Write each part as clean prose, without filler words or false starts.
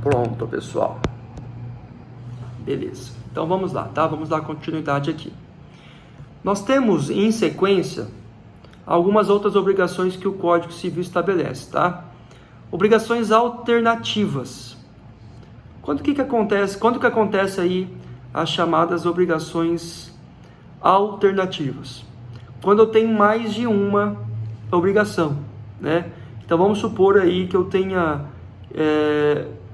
Pronto, pessoal. Beleza. Então vamos lá, tá? Vamos dar continuidade aqui. Nós temos em sequência algumas outras obrigações que o Código Civil estabelece, tá? Obrigações alternativas. Quando que acontece aí as chamadas obrigações alternativas? Quando eu tenho mais de uma obrigação, né? Então vamos supor aí que eu tenha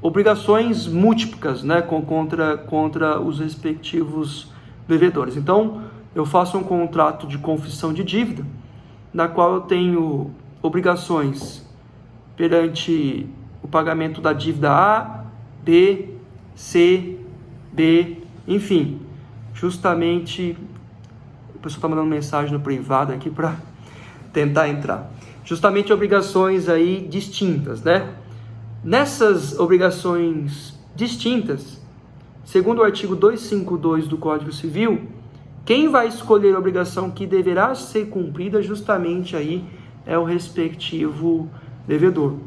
obrigações múltiplas, né, contra os respectivos devedores. Então eu faço um contrato de confissão de dívida, na qual eu tenho obrigações perante o pagamento da dívida A, B, C, D, enfim, justamente, o pessoal está mandando mensagem no privado aqui para tentar entrar, justamente obrigações aí distintas, né? Nessas obrigações distintas, segundo o artigo 252 do Código Civil, quem vai escolher a obrigação que deverá ser cumprida justamente aí é o respectivo devedor,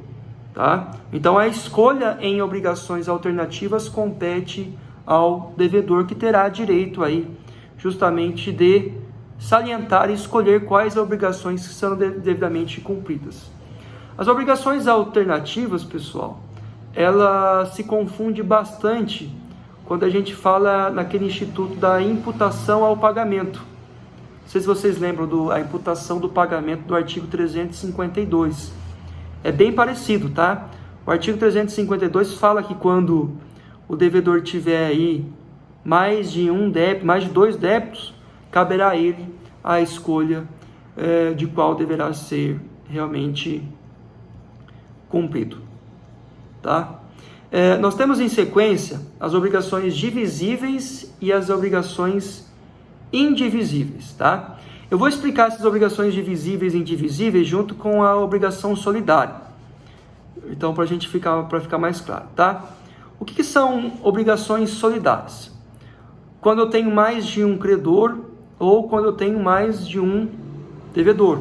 tá? Então a escolha em obrigações alternativas compete ao devedor, que terá direito aí justamente de salientar e escolher quais obrigações que são devidamente cumpridas. As obrigações alternativas, pessoal, ela se confunde bastante quando a gente fala naquele instituto da imputação ao pagamento. Não sei se vocês lembram da imputação do pagamento do artigo 352. É bem parecido, tá? O artigo 352 fala que quando o devedor tiver aí mais de dois débitos, caberá a ele a escolha de qual deverá ser realmente cumprido, tá? Nós temos em sequência as obrigações divisíveis e as obrigações indivisíveis, tá? Eu vou explicar essas obrigações divisíveis e indivisíveis junto com a obrigação solidária. Então, para ficar mais claro, tá? O que são obrigações solidárias? Quando eu tenho mais de um credor ou quando eu tenho mais de um devedor.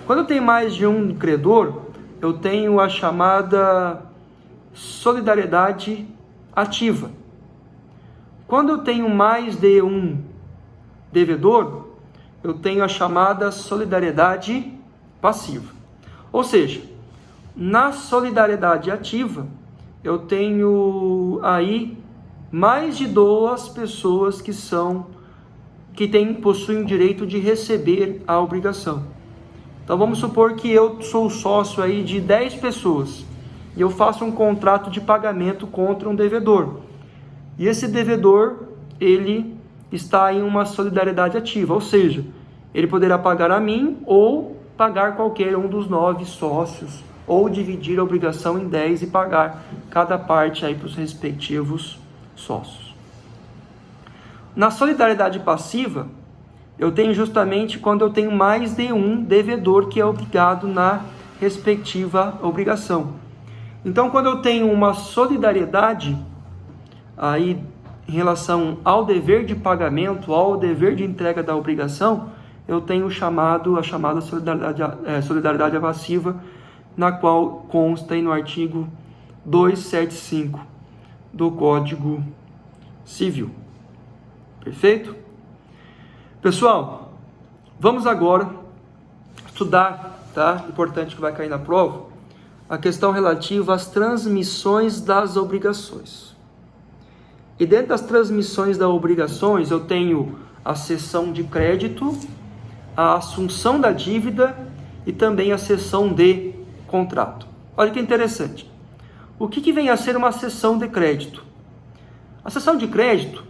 Quando eu tenho mais de um credor, eu tenho a chamada solidariedade ativa. Quando eu tenho mais de um devedor, eu tenho a chamada solidariedade passiva. Ou seja, na solidariedade ativa, eu tenho aí mais de duas pessoas que possuem o direito de receber a obrigação. Então vamos supor que eu sou sócio aí de 10 pessoas e eu faço um contrato de pagamento contra um devedor. E esse devedor, ele está em uma solidariedade ativa, ou seja, ele poderá pagar a mim ou pagar qualquer um dos 9 sócios, ou dividir a obrigação em 10 e pagar cada parte aí para os respectivos sócios. Na solidariedade passiva, eu tenho justamente quando eu tenho mais de um devedor que é obrigado na respectiva obrigação. Então, quando eu tenho uma solidariedade aí em relação ao dever de pagamento, ao dever de entrega da obrigação, eu tenho a chamada solidariedade passiva, na qual consta aí no artigo 275 do Código Civil. Perfeito? Pessoal, vamos agora estudar, tá? Importante que vai cair na prova, a questão relativa às transmissões das obrigações. E dentro das transmissões das obrigações, eu tenho a cessão de crédito, a assunção da dívida e também a cessão de contrato. Olha que interessante. O que vem a ser uma cessão de crédito? A cessão de crédito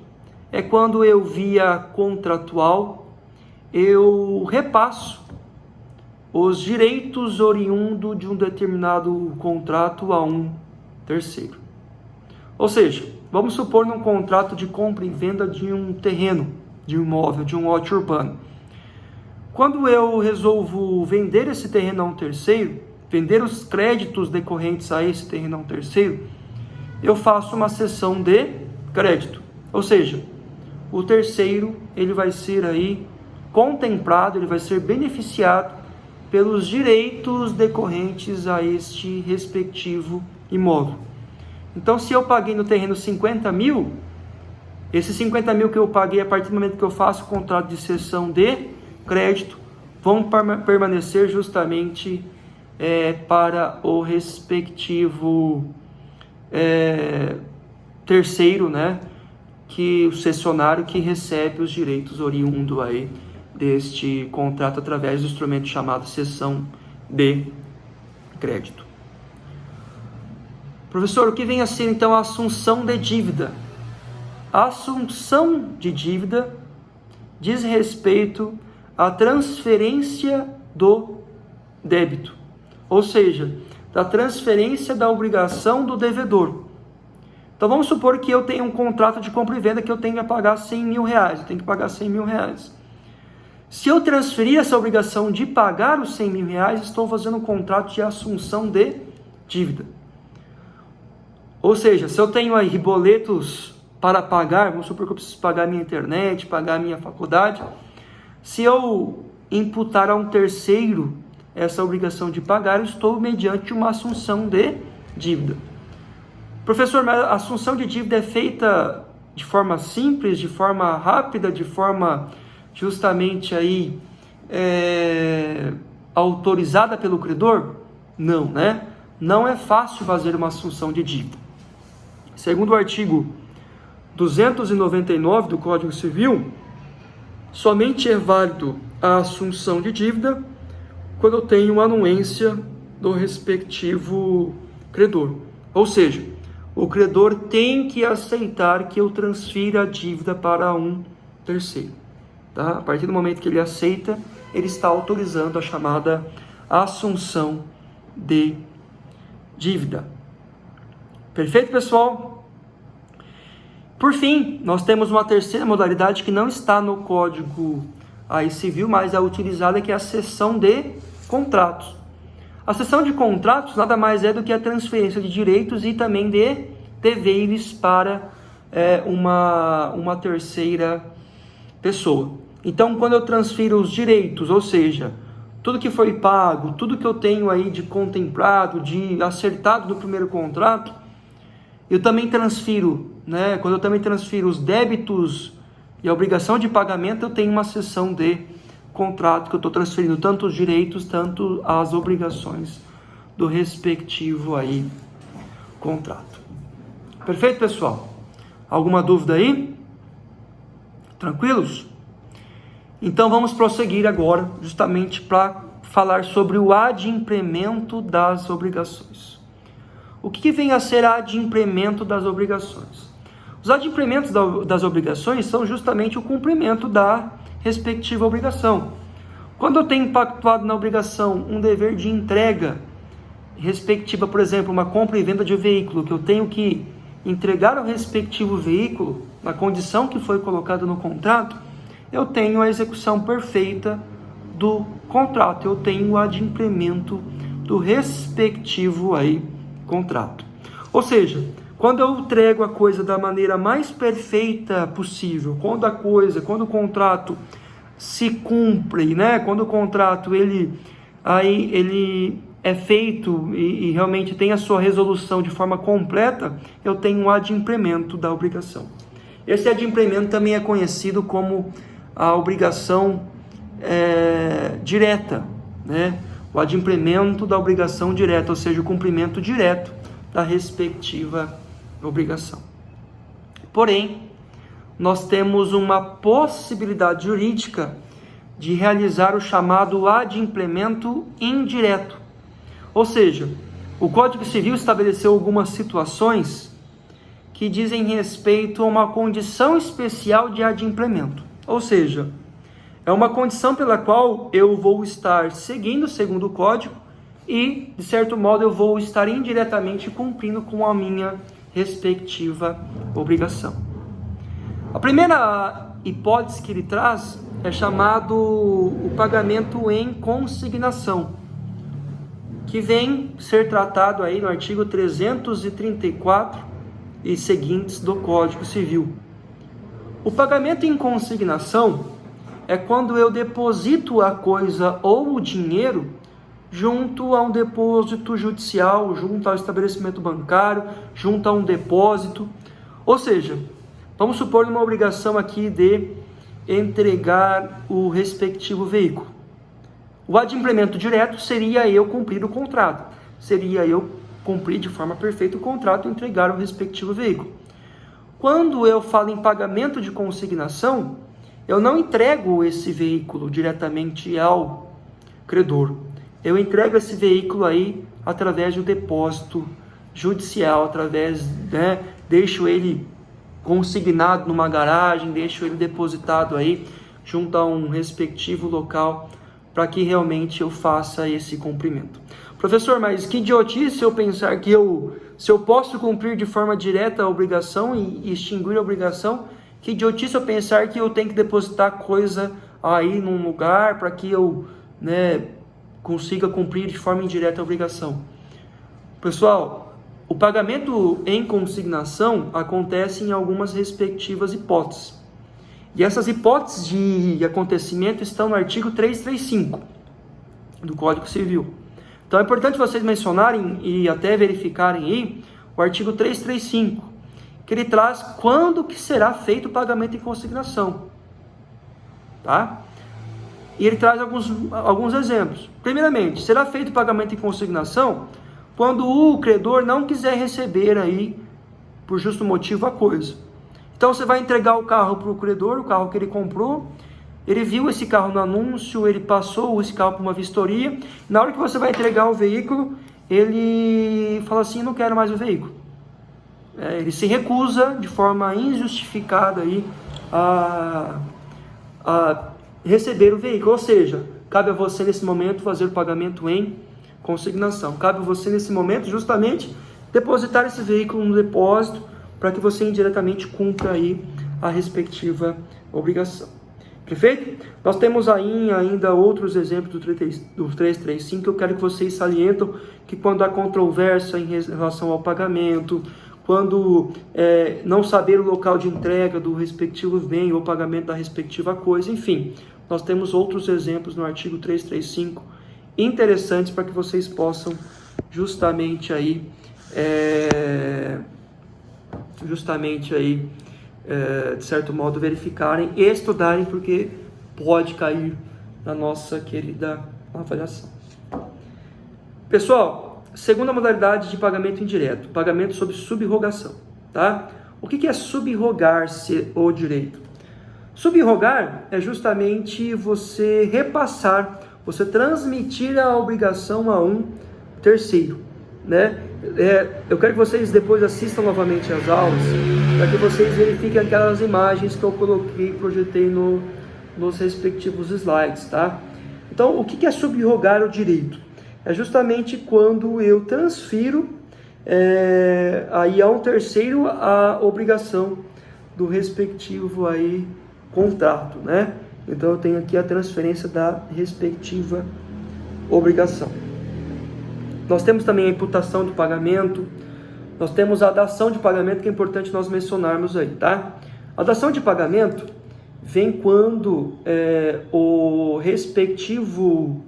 é quando eu, via contratual, eu repasso os direitos oriundos de um determinado contrato a um terceiro. Ou seja, vamos supor num contrato de compra e venda de um terreno, de um imóvel, de um lote urbano. Quando eu resolvo vender esse terreno a um terceiro, vender os créditos decorrentes a esse terreno a um terceiro, eu faço uma cessão de crédito. Ou seja, o terceiro, ele vai ser aí contemplado, ele vai ser beneficiado pelos direitos decorrentes a este respectivo imóvel. Então, se eu paguei no terreno 50 mil, esses 50 mil que eu paguei a partir do momento que eu faço o contrato de cessão de crédito, vão permanecer justamente para o respectivo terceiro, né? Que o cessionário que recebe os direitos oriundos aí deste contrato através do instrumento chamado cessão de crédito. Professor, o que vem a ser então a assunção de dívida? A assunção de dívida diz respeito à transferência do débito, ou seja, da transferência da obrigação do devedor. Então vamos supor que eu tenha um contrato de compra e venda que eu tenho que pagar 100 mil reais, eu tenho que pagar 100 mil reais. Se eu transferir essa obrigação de pagar os 100 mil reais, estou fazendo um contrato de assunção de dívida. Ou seja, se eu tenho aí boletos para pagar, vamos supor que eu preciso pagar minha internet, pagar minha faculdade, se eu imputar a um terceiro essa obrigação de pagar, eu estou mediante uma assunção de dívida. Professor, mas a assunção de dívida é feita de forma simples, de forma rápida, de forma justamente aí autorizada pelo credor? Não, né? Não é fácil fazer uma assunção de dívida. Segundo o artigo 299 do Código Civil, somente é válido a assunção de dívida quando eu tenho uma anuência do respectivo credor. Ou seja, o credor tem que aceitar que eu transfira a dívida para um terceiro. Tá? A partir do momento que ele aceita, ele está autorizando a chamada assunção de dívida. Perfeito, pessoal? Por fim, nós temos uma terceira modalidade que não está no Código aí civil, mas é utilizada, que é a cessão de contratos. A cessão de contratos nada mais é do que a transferência de direitos e também de deveres para uma terceira pessoa. Então, quando eu transfiro os direitos, ou seja, tudo que foi pago, tudo que eu tenho aí de contemplado, de acertado no primeiro contrato, eu também transfiro, né? Quando eu também transfiro os débitos e a obrigação de pagamento, eu tenho uma cessão de contrato, que eu estou transferindo tanto os direitos, tanto as obrigações do respectivo aí contrato. Perfeito, pessoal? Alguma dúvida aí? Tranquilos? Então vamos prosseguir agora, justamente para falar sobre o adimplemento das obrigações. O que vem a ser adimplemento das obrigações? Os adimplementos das obrigações são justamente o cumprimento da respectiva obrigação. Quando eu tenho pactuado na obrigação um dever de entrega respectiva, por exemplo, uma compra e venda de veículo, que eu tenho que entregar ao respectivo veículo na condição que foi colocada no contrato, eu tenho a execução perfeita do contrato, eu tenho o adimplemento do respectivo aí contrato. Ou seja, quando eu entrego a coisa da maneira mais perfeita possível, quando o contrato se cumpre, né? Quando o contrato ele é feito e realmente tem a sua resolução de forma completa, eu tenho um adimplemento da obrigação. Esse adimplemento também é conhecido como a obrigação direta, né? O adimplemento da obrigação direta, ou seja, o cumprimento direto da respectiva obrigação. Porém, nós temos uma possibilidade jurídica de realizar o chamado adimplemento indireto. Ou seja, o Código Civil estabeleceu algumas situações que dizem respeito a uma condição especial de adimplemento. Ou seja, é uma condição pela qual eu vou estar seguindo segundo o Código e, de certo modo, eu vou estar indiretamente cumprindo com a minha respectiva obrigação. A primeira hipótese que ele traz é chamado o pagamento em consignação, que vem ser tratado aí no artigo 334 e seguintes do Código Civil. O pagamento em consignação é quando eu deposito a coisa ou o dinheiro junto a um depósito judicial, junto ao estabelecimento bancário, junto a um depósito. Ou seja, vamos supor uma obrigação aqui de entregar o respectivo veículo. O adimplemento direto seria eu cumprir o contrato, seria eu cumprir de forma perfeita o contrato e entregar o respectivo veículo. Quando eu falo em pagamento de consignação, eu não entrego esse veículo diretamente ao credor. Eu entrego esse veículo aí através do depósito judicial, deixo ele consignado numa garagem, deixo ele depositado aí junto a um respectivo local para que realmente eu faça esse cumprimento. Professor, mas que idiotice eu pensar que se eu posso cumprir de forma direta a obrigação e extinguir a obrigação, que idiotice eu pensar que eu tenho que depositar coisa aí num lugar para que eu consiga cumprir de forma indireta a obrigação. Pessoal, o pagamento em consignação acontece em algumas respectivas hipóteses. E essas hipóteses de acontecimento estão no artigo 335 do Código Civil. Então é importante vocês mencionarem e até verificarem aí o artigo 335, que ele traz quando que será feito o pagamento em consignação. Tá? E ele traz alguns exemplos. Primeiramente, será feito o pagamento em consignação quando o credor não quiser receber aí, por justo motivo, a coisa. Então você vai entregar o carro para o credor, o carro que ele comprou, ele viu esse carro no anúncio, ele passou esse carro para uma vistoria, na hora que você vai entregar o veículo, ele fala assim, não quero mais o veículo. Ele se recusa de forma injustificada aí a receber o veículo, ou seja, cabe a você nesse momento fazer o pagamento em consignação, cabe a você nesse momento justamente depositar esse veículo no depósito para que você indiretamente cumpra aí a respectiva obrigação. Perfeito? Nós temos aí ainda outros exemplos do 335 que eu quero que vocês salientam, que quando há controvérsia em relação ao pagamento, quando não saber o local de entrega do respectivo bem ou pagamento da respectiva coisa, enfim, nós temos outros exemplos no artigo 335 interessantes para que vocês possam justamente aí de certo modo verificarem e estudarem, porque pode cair na nossa querida avaliação. Pessoal, segunda modalidade de pagamento indireto, pagamento sob subrogação, tá? O que é subrogar-se o direito? Subrogar é justamente você repassar, você transmitir a obrigação a um terceiro, né? Eu quero que vocês depois assistam novamente as aulas, para que vocês verifiquem aquelas imagens que eu projetei nos respectivos slides, tá? Então, o que é subrogar o direito? É justamente quando eu transfiro aí a um terceiro a obrigação do respectivo aí contrato, né? Então, eu tenho aqui a transferência da respectiva obrigação. Nós temos também a imputação de pagamento, nós temos a dação de pagamento, que é importante nós mencionarmos aí, tá? A dação de pagamento vem quando o respectivo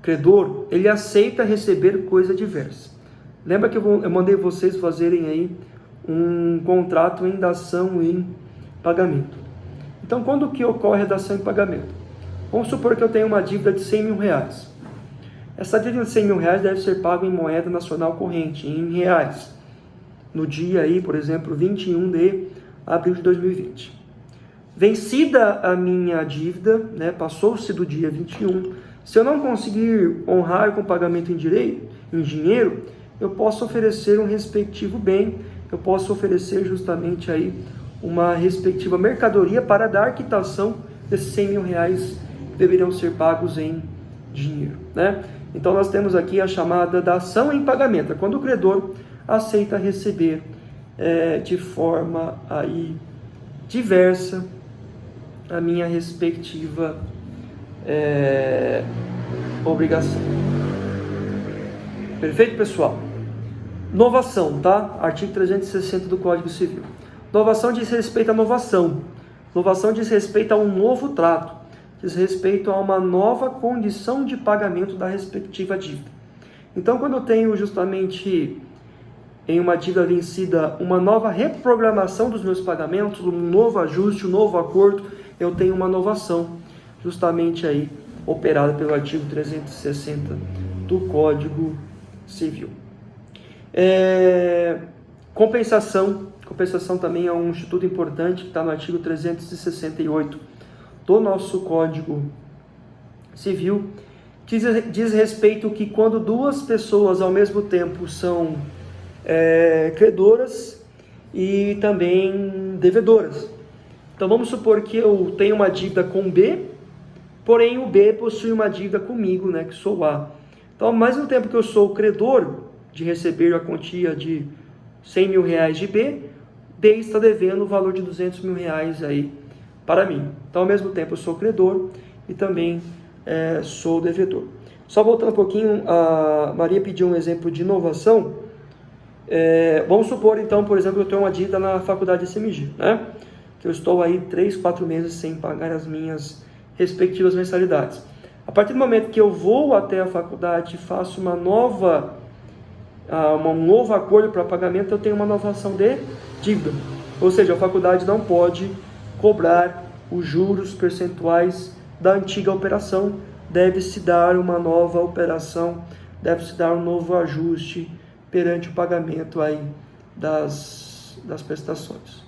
credor, ele aceita receber coisa diversa. Lembra que eu mandei vocês fazerem aí um contrato em dação em pagamento. Então, quando que ocorre a dação em pagamento? Vamos supor que eu tenho uma dívida de 100 mil reais. Essa dívida de 100 mil reais deve ser paga em moeda nacional corrente, em reais, no dia aí, por exemplo, 21 de abril de 2020. Vencida a minha dívida, né, passou-se do dia 21, se eu não conseguir honrar com pagamento em dinheiro, eu posso oferecer um respectivo bem, eu posso oferecer justamente aí uma respectiva mercadoria para dar quitação desses 100 mil reais que deveriam ser pagos em dinheiro, né? Então, nós temos aqui a chamada dação em pagamento, é quando o credor aceita receber de forma aí diversa a minha respectiva obrigação. Perfeito, pessoal? Novação, tá? Artigo 360 do Código Civil. Novação diz respeito à novação. Novação diz respeito a um novo trato. diz respeito a uma nova condição de pagamento da respectiva dívida. Então, quando eu tenho justamente em uma dívida vencida uma nova reprogramação dos meus pagamentos, um novo ajuste, um novo acordo, eu tenho uma inovação, justamente aí operada pelo artigo 360 do Código Civil. Compensação também é um instituto importante que está no artigo 368 do nosso Código Civil, que diz respeito que quando duas pessoas ao mesmo tempo são credoras e também devedoras. Então vamos supor que eu tenho uma dívida com B, porém o B possui uma dívida comigo, né, que sou A. Então, ao mesmo tempo que eu sou o credor de receber a quantia de 100 mil reais de B, B está devendo o valor de 200 mil reais aí para mim. Então, ao mesmo tempo eu sou credor e também sou devedor. Só voltando um pouquinho, a Maria pediu um exemplo de inovação. Vamos supor então, por exemplo, que eu tenho uma dívida na faculdade de SMG, né? Que eu estou aí 3, 4 meses sem pagar as minhas respectivas mensalidades. A partir do momento que eu vou até a faculdade e faço um novo acordo para pagamento, eu tenho uma inovação de dívida. Ou seja, a faculdade não pode cobrar os juros percentuais da antiga operação, deve-se dar uma nova operação, deve-se dar um novo ajuste perante o pagamento aí das prestações.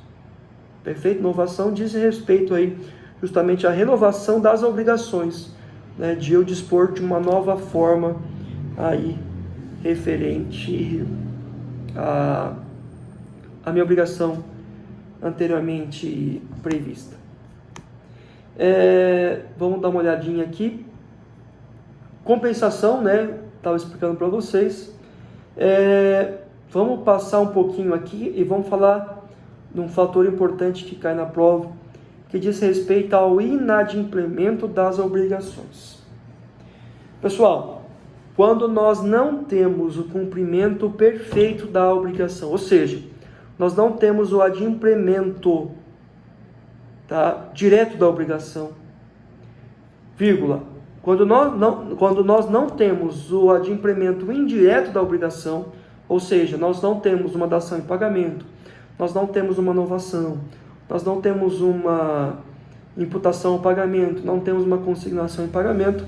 Perfeito? Inovação diz respeito aí justamente à renovação das obrigações, né, de eu dispor de uma nova forma aí referente à minha obrigação anteriormente prevista. Vamos dar uma olhadinha aqui. Compensação, né? Estava explicando para vocês. Vamos passar um pouquinho aqui e vamos falar de um fator importante que cai na prova, que diz respeito ao inadimplemento das obrigações. Pessoal, quando nós não temos o cumprimento perfeito da obrigação, ou seja, nós não temos o adimplemento direto da obrigação, vírgula, quando nós não temos o adimplemento indireto da obrigação, ou seja, nós não temos uma dação em pagamento, nós não temos uma novação, nós não temos uma imputação ao pagamento, não temos uma consignação em pagamento,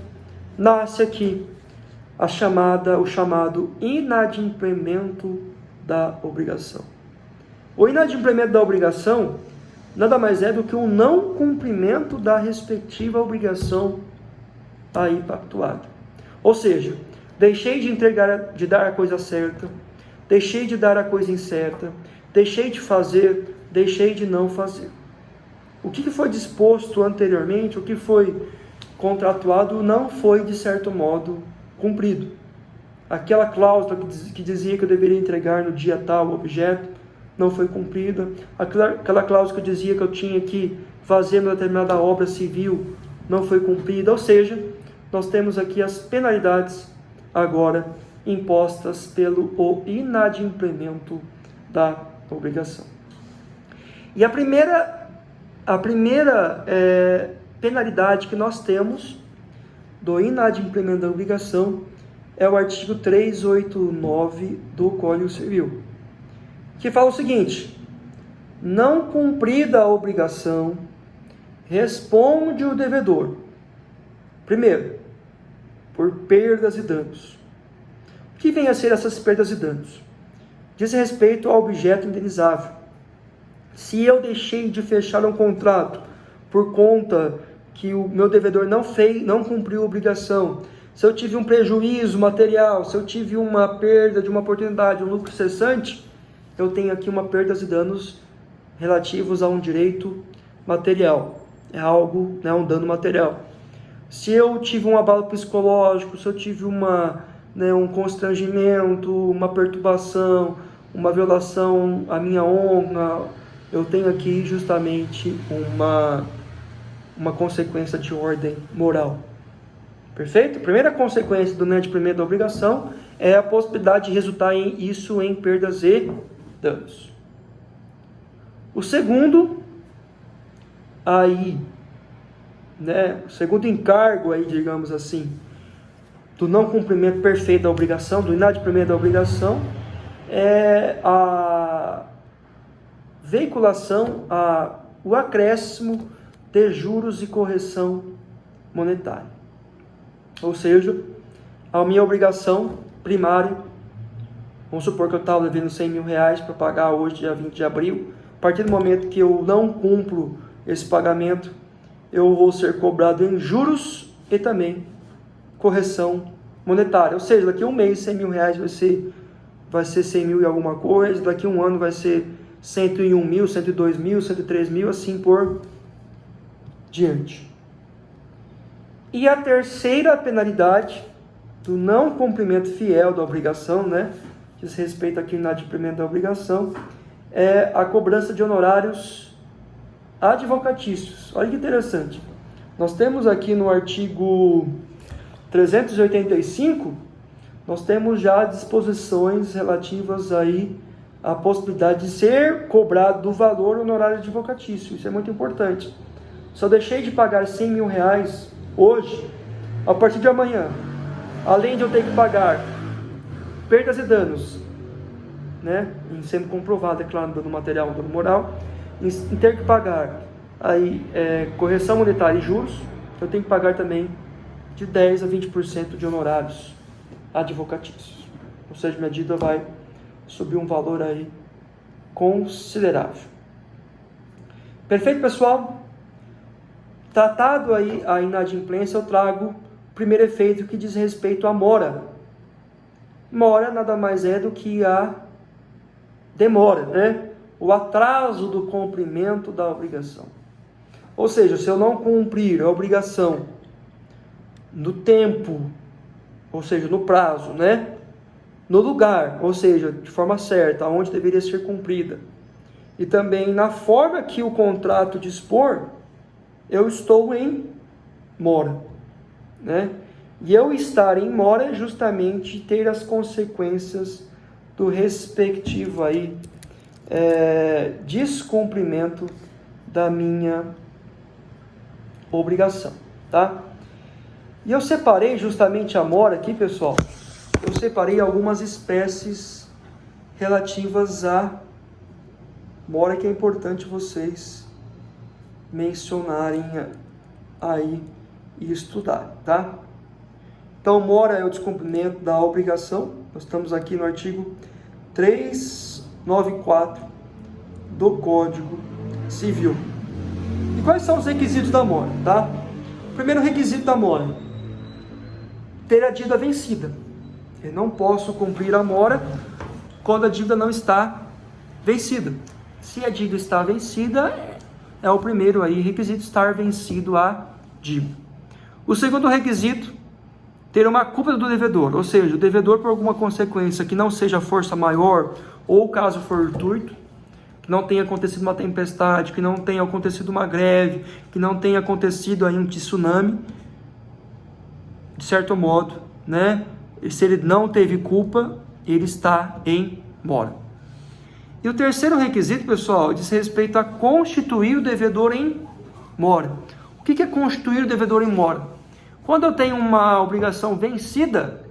nasce aqui o chamado inadimplemento da obrigação. O inadimplemento da obrigação nada mais é do que o não cumprimento da respectiva obrigação aí pactuada. Ou seja, deixei de dar a coisa certa, deixei de dar a coisa incerta, deixei de fazer, deixei de não fazer. O que foi disposto anteriormente, o que foi contratuado, não foi, de certo modo, cumprido. Aquela cláusula que dizia que eu deveria entregar no dia tal o objeto, não foi cumprida. Aquela cláusula que dizia que eu tinha que fazer uma determinada obra civil, não foi cumprida. Ou seja, nós temos aqui as penalidades agora impostas pelo inadimplemento da obrigação. E a primeira penalidade que nós temos do inadimplemento da obrigação é o artigo 389 do Código Civil, que fala o seguinte: não cumprida a obrigação, responde o devedor, primeiro, por perdas e danos. O que vem a ser essas perdas e danos? Diz respeito ao objeto indenizável. Se eu deixei de fechar um contrato por conta que o meu devedor não cumpriu a obrigação, se eu tive um prejuízo material, se eu tive uma perda de uma oportunidade, um lucro cessante, eu tenho aqui uma perdas e danos relativos a um direito material. É algo, né, um dano material. Se eu tive um abalo psicológico, se eu tive um constrangimento, uma perturbação, uma violação à minha honra, eu tenho aqui justamente uma consequência de ordem moral. Perfeito? A primeira consequência do inadimplemento da obrigação é a possibilidade de resultar em perdas e danos. O segundo, aí né, o segundo encargo aí, digamos assim, do não cumprimento perfeito da obrigação, do inadimplemento da obrigação, é a veiculação, o acréscimo de juros e correção monetária. Ou seja, a minha obrigação primária, vamos supor que eu estava devendo R$100.000 para pagar hoje, dia 20 de abril, a partir do momento que eu não cumpro esse pagamento, eu vou ser cobrado em juros e também correção monetária. Ou seja, daqui a um mês R$100.000 vai ser 100 mil e alguma coisa, daqui a um ano vai ser 101 mil, 102 mil, 103 mil, assim por diante. E a terceira penalidade do não cumprimento fiel da obrigação, né, diz respeito aqui no inadimplemento da obrigação, é a cobrança de honorários advocatícios. Olha que interessante. Nós temos aqui no artigo 385, nós temos já disposições relativas aí à possibilidade de ser cobrado do valor honorário advocatício. Isso é muito importante. Se eu deixei de pagar R$100.000 hoje, a partir de amanhã, além de eu ter que pagar perdas e danos, né, em sendo comprovado, é claro, dano material, dano moral, em ter que pagar aí, correção monetária e juros, eu tenho que pagar também de 10% a 20% de honorários advocatícios. Ou seja, minha dívida vai subir um valor aí considerável. Perfeito, pessoal? Tratado aí a inadimplência, eu trago o primeiro efeito que diz respeito à mora. Mora nada mais é do que a demora, né? O atraso do cumprimento da obrigação. Ou seja, se eu não cumprir a obrigação no tempo, ou seja, no prazo, né? No lugar, ou seja, de forma certa, onde deveria ser cumprida, e também na forma que o contrato dispor, eu estou em mora, né? E eu estar em mora é justamente ter as consequências do respectivo aí, descumprimento da minha obrigação, tá? E eu separei justamente a mora aqui, pessoal. Eu separei algumas espécies relativas à mora que é importante vocês mencionarem aí e estudarem, tá? Então, mora é o descumprimento da obrigação. Nós estamos aqui no artigo 394 do Código Civil. E quais são os requisitos da mora, tá? O primeiro requisito da mora: ter a dívida vencida. Eu não posso cumprir a mora quando a dívida não está vencida. Se a dívida está vencida, é o primeiro aí requisito, estar vencido a dívida. O segundo requisito: ter uma culpa do devedor, ou seja, o devedor por alguma consequência que não seja força maior, ou caso fortuito, que não tenha acontecido uma tempestade, que não tenha acontecido uma greve, que não tenha acontecido aí um tsunami, de certo modo, né? E se ele não teve culpa, ele está em mora. E o terceiro requisito, pessoal, diz respeito a constituir o devedor em mora. O que é constituir o devedor em mora? Quando eu tenho uma obrigação vencida,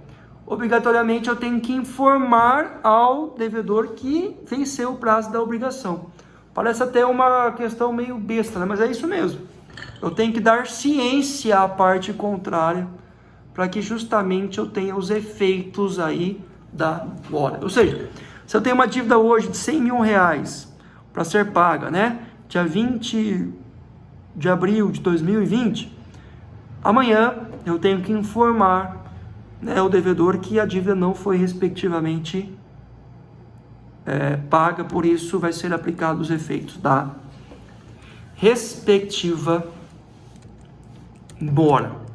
obrigatoriamente eu tenho que informar ao devedor que venceu o prazo da obrigação. Parece até uma questão meio besta, né? Mas é isso mesmo. Eu tenho que dar ciência à parte contrária, para que justamente eu tenha os efeitos aí da mora. Ou seja, se eu tenho uma dívida hoje de R$100.000 para ser paga, né? Dia 20 de abril de 2020, amanhã eu tenho que informar, né, o devedor que a dívida não foi respectivamente paga, por isso vai ser aplicado os efeitos da respectiva mora.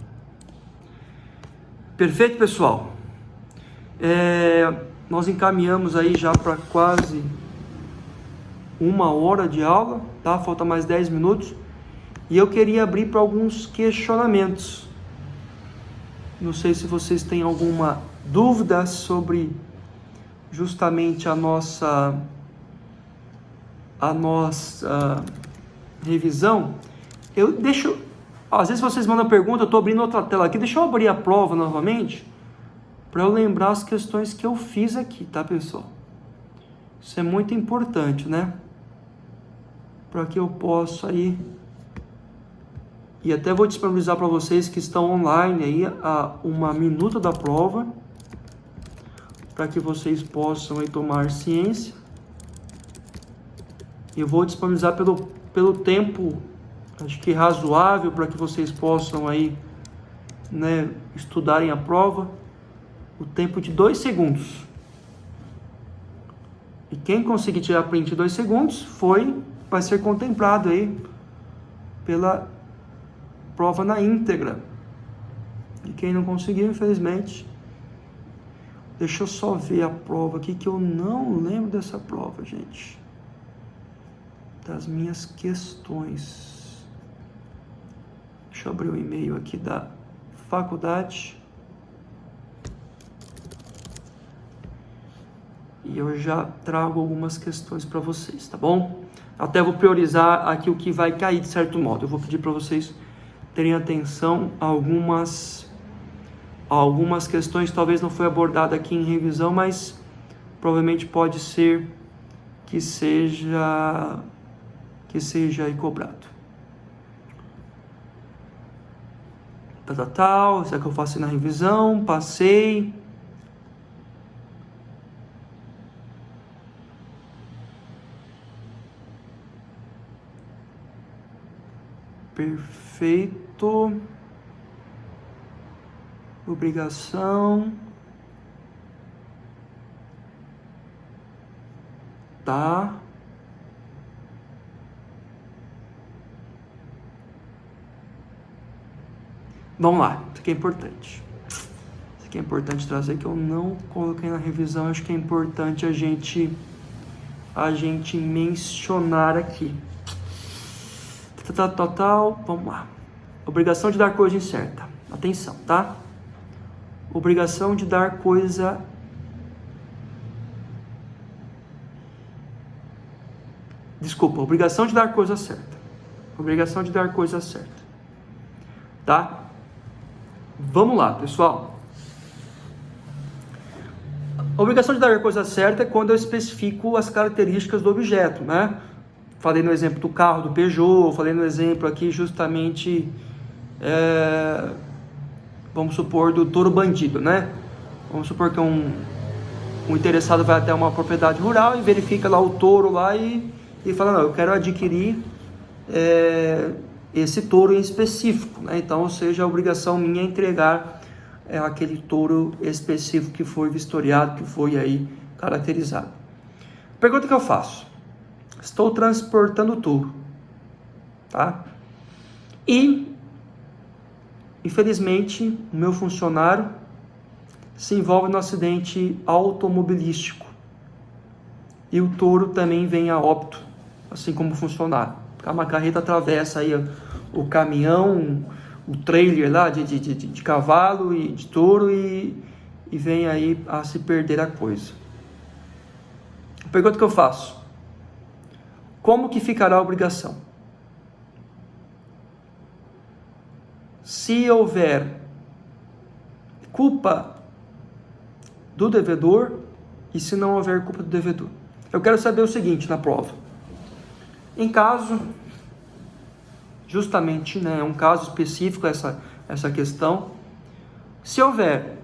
Perfeito, pessoal? Nós encaminhamos aí já para quase 1 hora de aula, tá? Falta mais 10 minutos. E eu queria abrir para alguns questionamentos. Não sei se vocês têm alguma dúvida sobre justamente a nossa revisão. Eu deixo Às vezes vocês mandam pergunta, eu estou abrindo outra tela aqui, deixa eu abrir a prova novamente, para eu lembrar as questões que eu fiz aqui, tá, pessoal? Isso é muito importante, né? Para que eu possa aí, e até vou disponibilizar para vocês que estão online aí, uma minuta da prova, para que vocês possam aí tomar ciência. Eu vou disponibilizar pelo tempo, acho que razoável, para que vocês possam aí, né, estudarem a prova, o tempo de 2 segundos. E quem conseguir tirar print em 2 segundos, vai ser contemplado aí pela prova na íntegra. E quem não conseguiu, infelizmente, deixa eu só ver a prova aqui, que eu não lembro dessa prova, gente. Das minhas questões. Deixa eu abrir o e-mail aqui da faculdade. E eu já trago algumas questões para vocês, tá bom? Até vou priorizar aqui o que vai cair de certo modo. Eu vou pedir para vocês terem atenção a algumas questões, talvez não foi abordada aqui em revisão, mas provavelmente pode ser que seja aí cobrado. Será que eu faço na revisão? Passei. Perfeito. Obrigação. Tá. Vamos lá, isso aqui é importante. Isso aqui é importante trazer, que eu não coloquei na revisão. Acho que é importante a gente mencionar aqui. Vamos lá. Obrigação de dar coisa incerta. Atenção, tá? Obrigação de dar coisa... Desculpa, obrigação de dar coisa certa. Obrigação de dar coisa certa. Tá? Vamos lá, pessoal. A obrigação de dar coisa certa é quando eu especifico as características do objeto, né? Falei no exemplo do carro, do Peugeot, falei no exemplo aqui justamente, vamos supor, do touro bandido, né? Vamos supor que um interessado vai até uma propriedade rural e verifica lá o touro lá e fala, não, eu quero adquirir esse touro em específico, né? Então, ou seja, a obrigação minha é entregar aquele touro específico que foi vistoriado, que foi aí caracterizado. Pergunta que eu faço: estou transportando o touro, tá? E, infelizmente, o meu funcionário se envolve no acidente automobilístico e o touro também vem a óbito, assim como o funcionário. Uma carreta atravessa aí o caminhão, o trailer lá de cavalo e de touro e vem aí a se perder a coisa. A pergunta que eu faço: como que ficará a obrigação? Se houver culpa do devedor e se não houver culpa do devedor. Eu quero saber o seguinte na prova. Em caso, justamente, né, um caso específico essa questão, se houver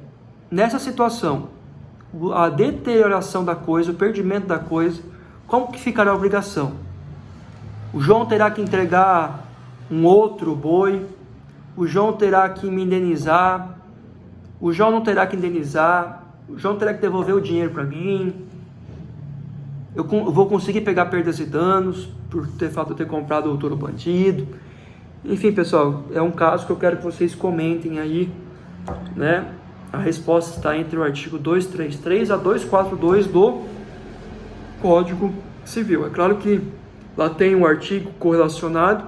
nessa situação a deterioração da coisa, o perdimento da coisa, como que ficará a obrigação? O João terá que entregar um outro boi, o João terá que me indenizar, o João não terá que indenizar, o João terá que devolver o dinheiro para mim, eu vou conseguir pegar perdas e danos por fato de ter comprado o touro bandido. Enfim, pessoal, é um caso que eu quero que vocês comentem aí, né? A resposta está entre o artigo 233 a 242 do Código Civil. É claro que lá tem um artigo correlacionado.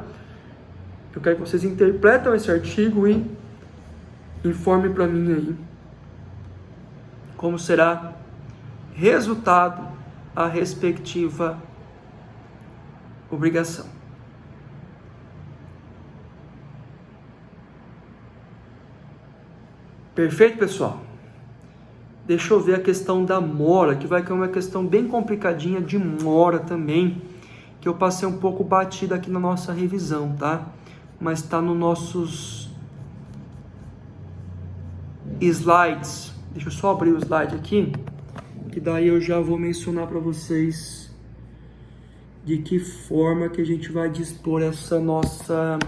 Eu quero que vocês interpretem esse artigo e informem para mim aí como será resultado a respectiva obrigação. Perfeito, pessoal? Deixa eu ver a questão da mora, que vai cair uma questão bem complicadinha de mora também, que eu passei um pouco batida aqui na nossa revisão, tá? Mas está nos nossos slides. Deixa eu só abrir o slide aqui, que daí eu já vou mencionar para vocês de que forma que a gente vai dispor essa nossa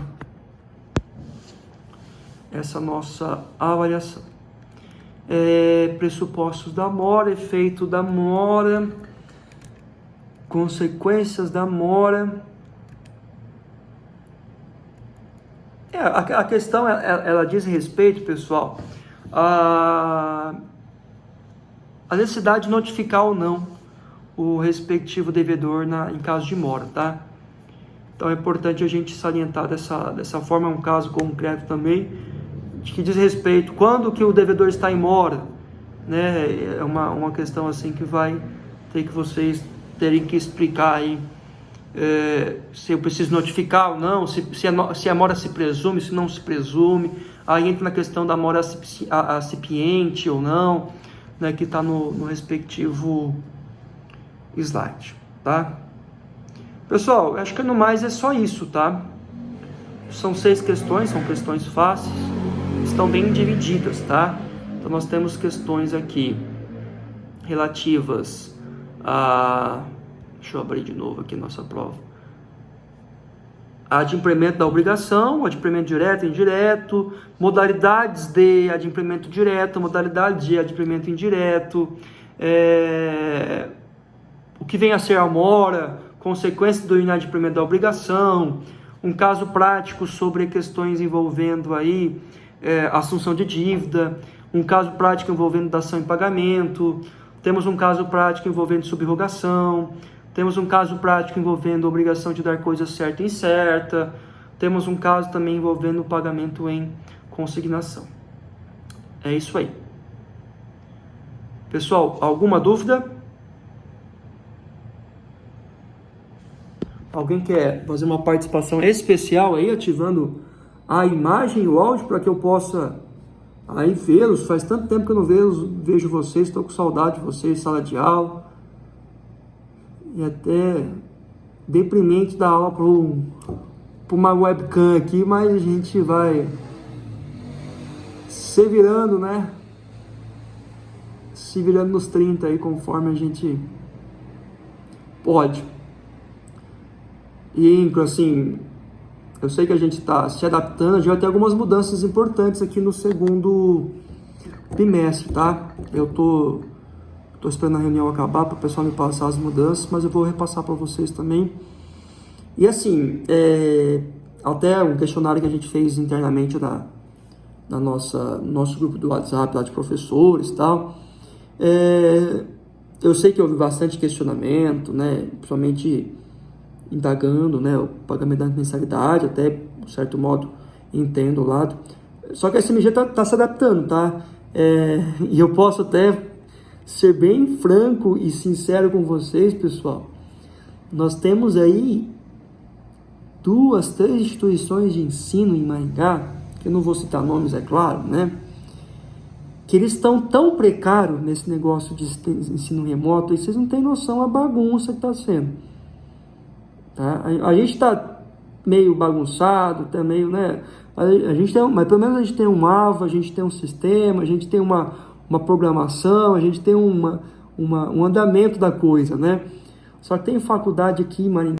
avaliação. Pressupostos da mora, efeito da mora, consequências da mora. A questão, ela diz respeito, pessoal, a necessidade de notificar ou não o respectivo devedor em caso de mora, tá? Então é importante a gente salientar dessa forma, um caso concreto também, que diz respeito quando que o devedor está em mora, né? É uma questão assim que vai ter que vocês terem que explicar aí, se eu preciso notificar ou não, se a mora se presume, se não se presume. Aí entra na questão da mora acipiente ou não, né, que está no respectivo slide, tá? Pessoal, acho que no mais é só isso, tá? São 6 questões, são questões fáceis, estão bem divididas, tá? Então nós temos questões aqui relativas a... Deixa eu abrir de novo aqui nossa prova. Adimplemento da obrigação, adimplemento direto e indireto, modalidades de adimplemento direto, modalidade de adimplemento indireto, o que vem a ser a mora, consequências do inadimplemento da obrigação, um caso prático sobre questões envolvendo aí assunção de dívida, um caso prático envolvendo dação em pagamento, temos um caso prático envolvendo subrogação, temos um caso prático envolvendo a obrigação de dar coisa certa e incerta. Temos um caso também envolvendo o pagamento em consignação. É isso aí. Pessoal, alguma dúvida? Alguém quer fazer uma participação especial aí, ativando a imagem e o áudio para que eu possa aí vê-los? Faz tanto tempo que eu não vejo vocês, estou com saudade de vocês, sala de aula. E até deprimente dar aula para uma webcam aqui, mas a gente vai se virando, né? Se virando nos 30 aí, conforme a gente pode. E assim, eu sei que a gente está se adaptando, a gente vai ter algumas mudanças importantes aqui no segundo bimestre, tá? Eu tô esperando a reunião acabar para o pessoal me passar as mudanças, mas eu vou repassar para vocês também. E assim, até um questionário que a gente fez internamente no nosso grupo do WhatsApp, lá de professores e tal. Eu sei que houve bastante questionamento, né? Principalmente indagando, né? O pagamento da mensalidade, até, de certo modo, entendo o lado. Só que a SMG tá se adaptando, tá? E eu posso até ser bem franco e sincero com vocês, pessoal. Nós temos aí 2, 3 instituições de ensino em Maringá, que eu não vou citar nomes, é claro, né? Que eles estão tão precários nesse negócio de ensino remoto, e vocês não têm noção a bagunça que está sendo. Tá? A gente está meio bagunçado, tá meio, né? Mas pelo menos a gente tem um AVA, a gente tem um sistema, a gente tem uma programação, a gente tem um andamento da coisa, né? Só que tem faculdade aqui, Maringá,